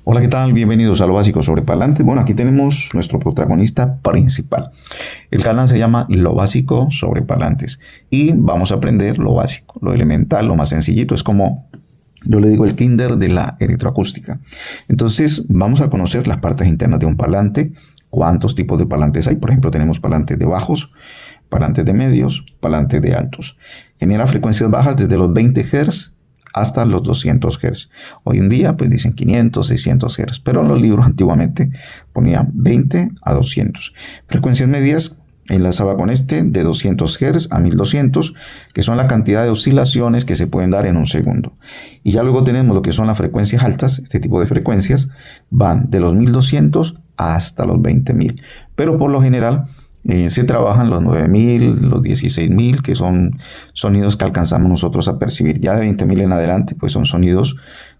Hola, ¿qué tal? Bienvenidos a Lo Básico sobre Parlantes. Bueno, aquí tenemos nuestro protagonista principal. El canal se llama Lo Básico sobre Parlantes y vamos a aprender lo básico, lo elemental, lo más sencillito. Es como yo le digo el kinder de la electroacústica. Entonces, vamos a conocer las partes internas de un parlante, cuántos tipos de parlantes hay. Por ejemplo, tenemos parlantes de bajos, parlantes de medios, parlantes de altos. Genera frecuencias bajas desde los 20 Hz hasta los 200 Hz. Hoy en día, pues dicen 500, 600 Hz, pero en los libros antiguamente ponían 20 a 200. Frecuencias medias enlazaba con de 200 Hz a 1200, que son la cantidad de oscilaciones que se pueden dar en un segundo. Y ya luego tenemos lo que son las frecuencias altas. Este tipo de frecuencias van de los 1200 hasta los 20000, pero por lo general se trabajan los 9000, los 16000, que son sonidos que alcanzamos nosotros a percibir. Ya de 20000 en adelante, pues son sonidos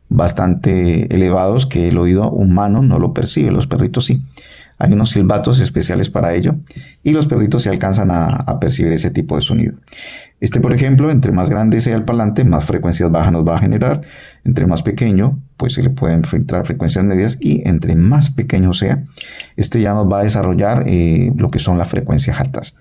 bastante elevados que el oído humano no lo percibe. Los perritos sí. Hay unos silbatos especiales para ello y los perritos se alcanzan a percibir ese tipo de sonido. Por ejemplo, entre más grande sea el parlante, más frecuencias bajas nos va a generar. Entre más pequeño, pues se le pueden filtrar frecuencias medias, y entre más pequeño sea, ya nos va a desarrollar lo que son las frecuencias altas.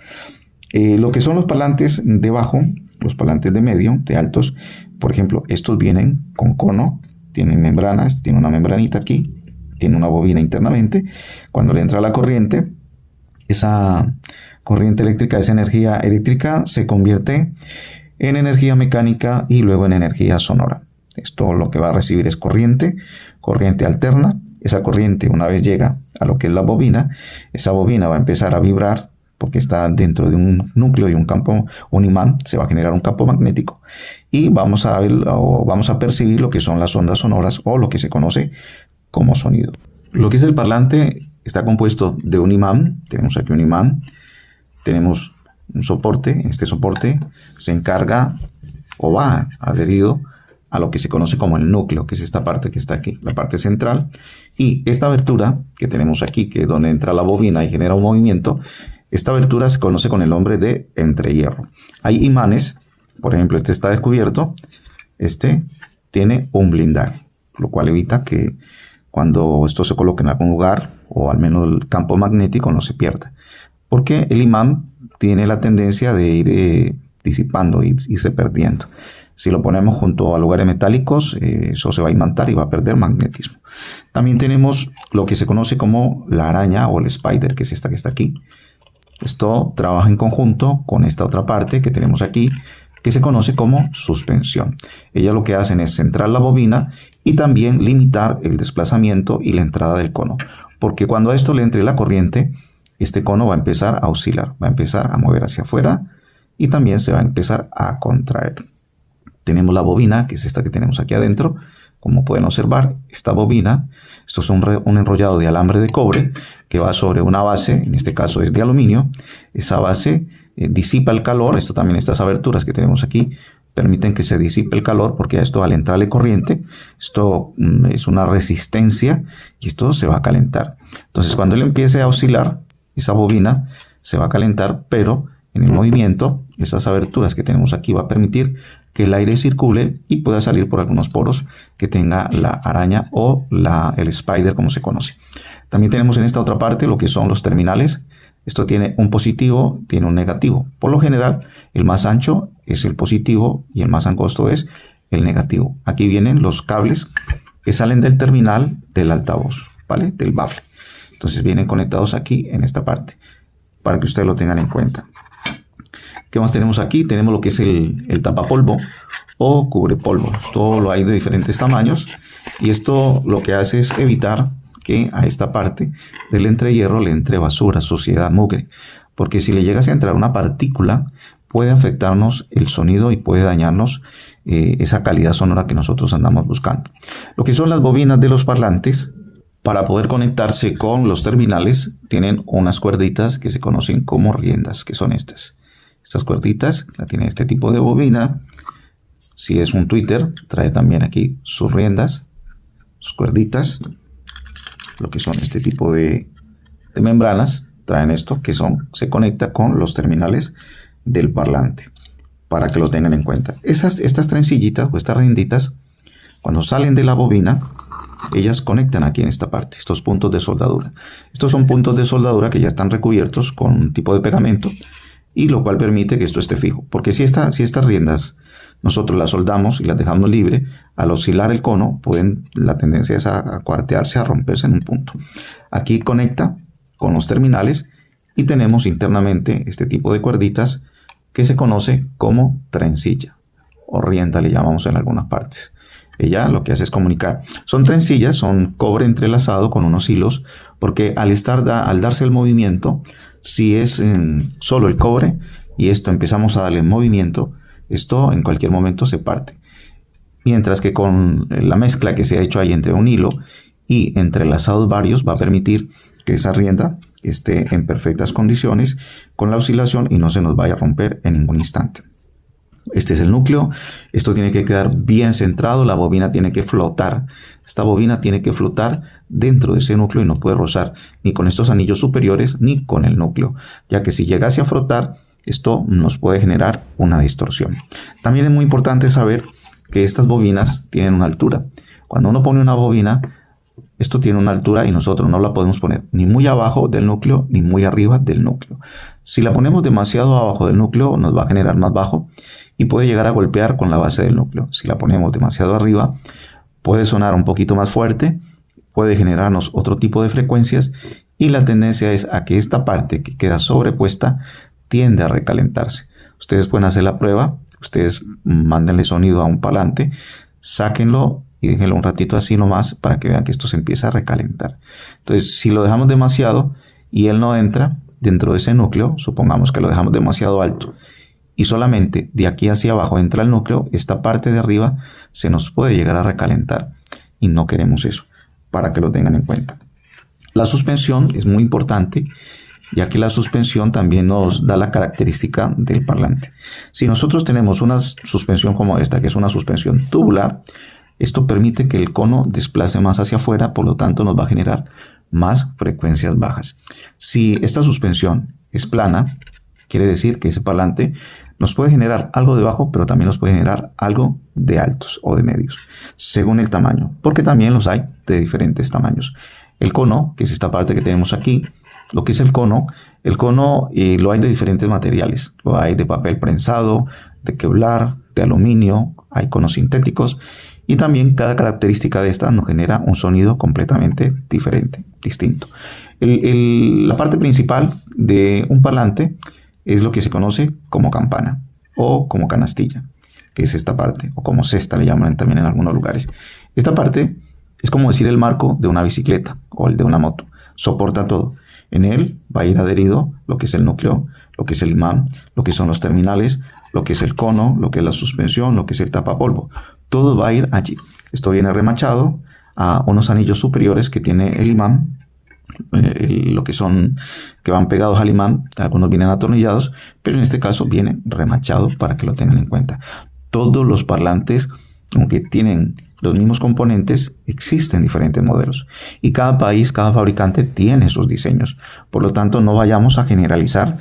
Lo que son los parlantes de bajo, los parlantes de medio, de altos, por ejemplo, estos vienen con cono, tienen membranas, tiene una membranita aquí, tiene una bobina internamente. Cuando le entra la corriente, esa corriente eléctrica, esa energía eléctrica se convierte en energía mecánica y luego en energía sonora. Esto lo que va a recibir es corriente alterna. Esa corriente, una vez llega a lo que es la bobina, esa bobina va a empezar a vibrar porque está dentro de un núcleo y un imán. Se va a generar un campo magnético y vamos a ver o vamos a percibir lo que son las ondas sonoras o lo que se conoce como sonido. Lo que es el parlante está compuesto de un imán. Tenemos aquí un imán, tenemos un soporte. Este soporte se encarga o va adherido a lo que se conoce como el núcleo, que es esta parte que está aquí, la parte central. Y esta abertura que tenemos aquí, que es donde entra la bobina y genera un movimiento, esta abertura se conoce con el nombre de entrehierro. Hay imanes, por ejemplo, este está descubierto, tiene un blindaje, lo cual evita que cuando esto se coloque en algún lugar, o al menos el campo magnético, no se pierda. Porque el imán tiene la tendencia de ir disipando, irse perdiendo. Si lo ponemos junto a lugares metálicos, eso se va a imantar y va a perder magnetismo. También tenemos lo que se conoce como la araña o el spider, que es esta que está aquí. Esto trabaja en conjunto con esta otra parte que tenemos aquí, que se conoce como suspensión. Ellas lo que hacen es centrar la bobina y también limitar el desplazamiento y la entrada del cono. Porque cuando a esto le entre la corriente, este cono va a empezar a oscilar, va a empezar a mover hacia afuera y también se va a empezar a contraer. Tenemos la bobina, que es esta que tenemos aquí adentro. Como pueden observar, esta bobina, esto es un enrollado de alambre de cobre que va sobre una base, en este caso es de aluminio. Esa base disipa el calor. Esto también, estas aberturas que tenemos aquí, permiten que se disipe el calor, porque a esto, al entrarle corriente, esto es una resistencia y esto se va a calentar. Entonces, cuando él empiece a oscilar, esa bobina se va a calentar, pero en el movimiento, esas aberturas que tenemos aquí va a permitir que el aire circule y pueda salir por algunos poros que tenga la araña o el spider, como se conoce. También tenemos en esta otra parte lo que son los terminales. Esto tiene un positivo, tiene un negativo. Por lo general, el más ancho es el positivo y el más angosto es el negativo. Aquí vienen los cables que salen del terminal del altavoz, ¿vale? Del bafle. Entonces vienen conectados aquí en esta parte, para que ustedes lo tengan en cuenta. ¿Qué más tenemos aquí? Tenemos lo que es el tapapolvo o cubrepolvo. Esto lo hay de diferentes tamaños y esto lo que hace es evitar que a esta parte del entrehierro le entre basura, suciedad, mugre. Porque si le llegase a entrar una partícula, puede afectarnos el sonido y puede dañarnos esa calidad sonora que nosotros andamos buscando. Lo que son las bobinas de los parlantes, para poder conectarse con los terminales, tienen unas cuerditas que se conocen como riendas, que son estas. Estas cuerditas la tiene este tipo de bobina. Si es un tweeter, trae también aquí sus riendas, sus cuerditas. Lo que son este tipo de membranas, traen esto que se conecta con los terminales del parlante, para que lo tengan en cuenta. Estas trencillitas o estas rienditas, cuando salen de la bobina, ellas conectan aquí en esta parte, estos puntos de soldadura. Estos son puntos de soldadura que ya están recubiertos con un tipo de pegamento, y lo cual permite que esto esté fijo. Porque si estas riendas nosotros las soldamos y las dejamos libre, al oscilar el cono, la tendencia es a cuartearse, a romperse en un punto. Aquí conecta con los terminales y tenemos internamente este tipo de cuerditas que se conoce como trencilla o rienda, le llamamos en algunas partes. Ella lo que hace es comunicar. Son trencillas, son cobre entrelazado con unos hilos, porque al darse el movimiento, si es solo el cobre y esto empezamos a darle movimiento, esto en cualquier momento se parte. Mientras que con la mezcla que se ha hecho ahí entre un hilo y entrelazados varios va a permitir que esa rienda esté en perfectas condiciones con la oscilación y no se nos vaya a romper en ningún instante. Este es el núcleo. Esto tiene que quedar bien centrado. La bobina tiene que flotar. Esta bobina tiene que flotar dentro de ese núcleo y no puede rozar ni con estos anillos superiores ni con el núcleo, ya que si llegase a frotar, esto nos puede generar una distorsión. También es muy importante saber que estas bobinas tienen una altura. Cuando uno pone una bobina, esto tiene una altura y nosotros no la podemos poner ni muy abajo del núcleo ni muy arriba del núcleo. Si la ponemos demasiado abajo del núcleo, nos va a generar más bajo y puede llegar a golpear con la base del núcleo. Si la ponemos demasiado arriba, puede sonar un poquito más fuerte, puede generarnos otro tipo de frecuencias y la tendencia es a que esta parte que queda sobrepuesta tiende a recalentarse. Ustedes pueden hacer la prueba, ustedes mándenle sonido a un parlante, sáquenlo y déjenlo un ratito así nomás para que vean que esto se empieza a recalentar. Entonces, si lo dejamos demasiado y él no entra dentro de ese núcleo, supongamos que lo dejamos demasiado alto y solamente de aquí hacia abajo entra el núcleo, esta parte de arriba se nos puede llegar a recalentar y no queremos eso, para que lo tengan en cuenta. La suspensión es muy importante, ya que la suspensión también nos da la característica del parlante. Si nosotros tenemos una suspensión como esta, que es una suspensión tubular, esto permite que el cono desplace más hacia afuera, por lo tanto nos va a generar más frecuencias bajas. Si esta suspensión es plana, quiere decir que ese parlante nos puede generar algo de bajo, pero también nos puede generar algo de altos o de medios, según el tamaño, porque también los hay de diferentes tamaños. El cono, que es esta parte que tenemos aquí, lo que es el cono lo hay de diferentes materiales. Lo hay de papel prensado, de Kevlar, de aluminio, hay conos sintéticos y también cada característica de esta nos genera un sonido completamente diferente, distinto. La parte principal de un parlante es lo que se conoce como campana o como canastilla, que es esta parte, o como cesta le llaman también en algunos lugares. Esta parte es como decir el marco de una bicicleta o el de una moto, soporta todo. En él va a ir adherido lo que es el núcleo, lo que es el imán, lo que son los terminales, lo que es el cono, lo que es la suspensión, lo que es el tapapolvo. Todo va a ir allí. Esto viene remachado a unos anillos superiores que tiene el imán, que van pegados al imán. Algunos vienen atornillados, pero en este caso viene remachado para que lo tengan en cuenta. Todos los parlantes, aunque tienen los mismos componentes, existen diferentes modelos y cada país, cada fabricante tiene sus diseños. Por lo tanto, no vayamos a generalizar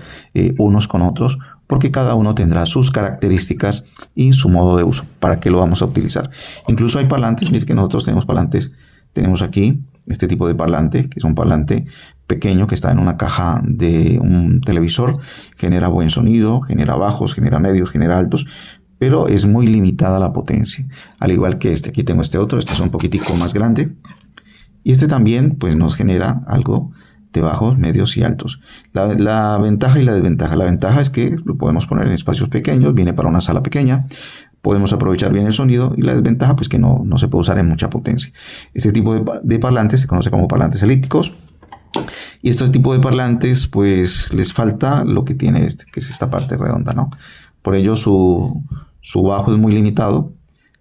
unos con otros, porque cada uno tendrá sus características y su modo de uso. ¿Para qué lo vamos a utilizar? Incluso hay parlantes, miren que nosotros tenemos parlantes, tenemos aquí este tipo de parlante, que es un parlante pequeño que está en una caja de un televisor, genera buen sonido, genera bajos, genera medios, genera altos, pero es muy limitada la potencia, al igual que este. Aquí tengo este otro, este es un poquitico más grande y este también pues nos genera algo de bajos, medios y altos. La ventaja y la desventaja. La ventaja es que lo podemos poner en espacios pequeños, viene para una sala pequeña, podemos aprovechar bien el sonido, y la desventaja pues que no se puede usar en mucha potencia. Este tipo de parlantes se conoce como parlantes elípticos. Y estos tipos de parlantes pues les falta lo que tiene este, que es esta parte redonda, ¿no? Por ello su bajo es muy limitado,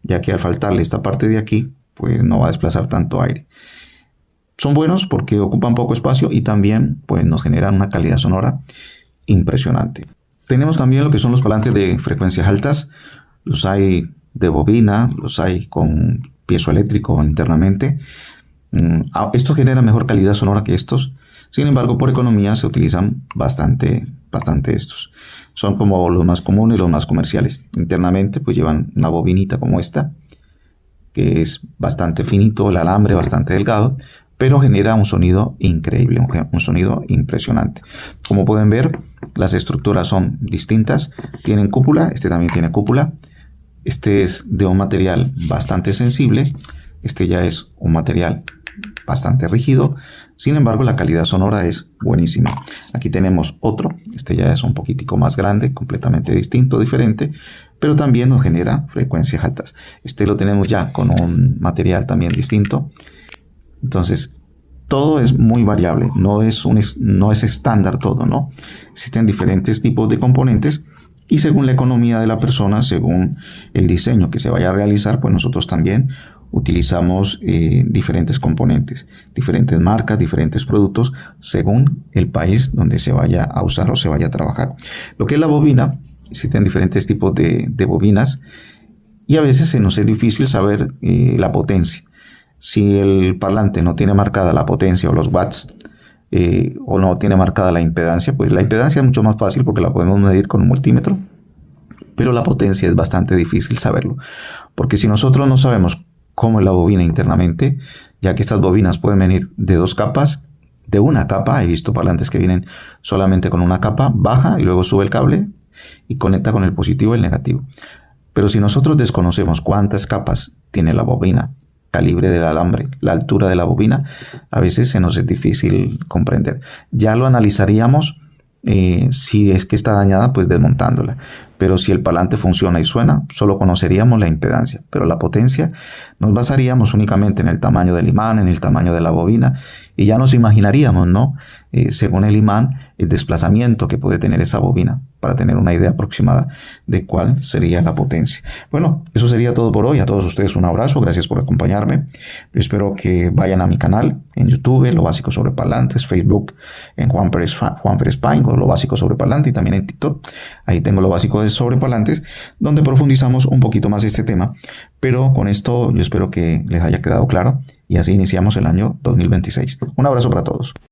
ya que al faltarle esta parte de aquí pues no va a desplazar tanto aire. Son buenos porque ocupan poco espacio y también pues nos generan una calidad sonora impresionante. Tenemos también lo que son los parlantes de frecuencias altas. Los hay de bobina, los hay con piezoeléctrico internamente. Estos generan mejor calidad sonora que estos. Sin embargo, por economía se utilizan bastante estos. Son como los más comunes, los más comerciales. Internamente pues llevan una bobinita como esta que es bastante finito, el alambre bastante delgado, pero genera un sonido increíble, un sonido impresionante. Como pueden ver, las estructuras son distintas, tienen cúpula, este también tiene cúpula, este es de un material bastante sensible, este ya es un material bastante rígido, sin embargo la calidad sonora es buenísima. Aquí tenemos otro, este ya es un poquitico más grande, completamente distinto, diferente, pero también nos genera frecuencias altas. Este lo tenemos ya con un material también distinto. Entonces, todo es muy variable, no es estándar todo, ¿no? Existen diferentes tipos de componentes y según la economía de la persona, según el diseño que se vaya a realizar, pues nosotros también utilizamos diferentes componentes, diferentes marcas, diferentes productos, según el país donde se vaya a usar o se vaya a trabajar. Lo que es la bobina, existen diferentes tipos de bobinas y a veces se nos es difícil saber la potencia. Si el parlante no tiene marcada la potencia o los watts, o no tiene marcada la impedancia, pues la impedancia es mucho más fácil porque la podemos medir con un multímetro, pero la potencia es bastante difícil saberlo, porque si nosotros no sabemos cómo es la bobina internamente, ya que estas bobinas pueden venir de dos capas, de una capa, he visto parlantes que vienen solamente con una capa, baja y luego sube el cable y conecta con el positivo y el negativo. Pero si nosotros desconocemos cuántas capas tiene la bobina, calibre del alambre, la altura de la bobina, a veces se nos es difícil comprender. Ya lo analizaríamos si es que está dañada, pues desmontándola. Pero si el parlante funciona y suena, solo conoceríamos la impedancia. Pero la potencia nos basaríamos únicamente en el tamaño del imán, en el tamaño de la bobina, y ya nos imaginaríamos, ¿no? Según el imán, el desplazamiento que puede tener esa bobina, para tener una idea aproximada de cuál sería la potencia. Bueno, eso sería todo por hoy. A todos ustedes un abrazo, gracias por acompañarme. Yo espero que vayan a mi canal en YouTube, Lo Básico sobre Parlantes, Facebook en Juan Pérez Pain, o Lo Básico sobre Parlante, y también en TikTok. Ahí tengo Lo Básico sobre Parlantes, donde profundizamos un poquito más este tema. Pero con esto yo espero que les haya quedado claro y así iniciamos el año 2026. Un abrazo para todos.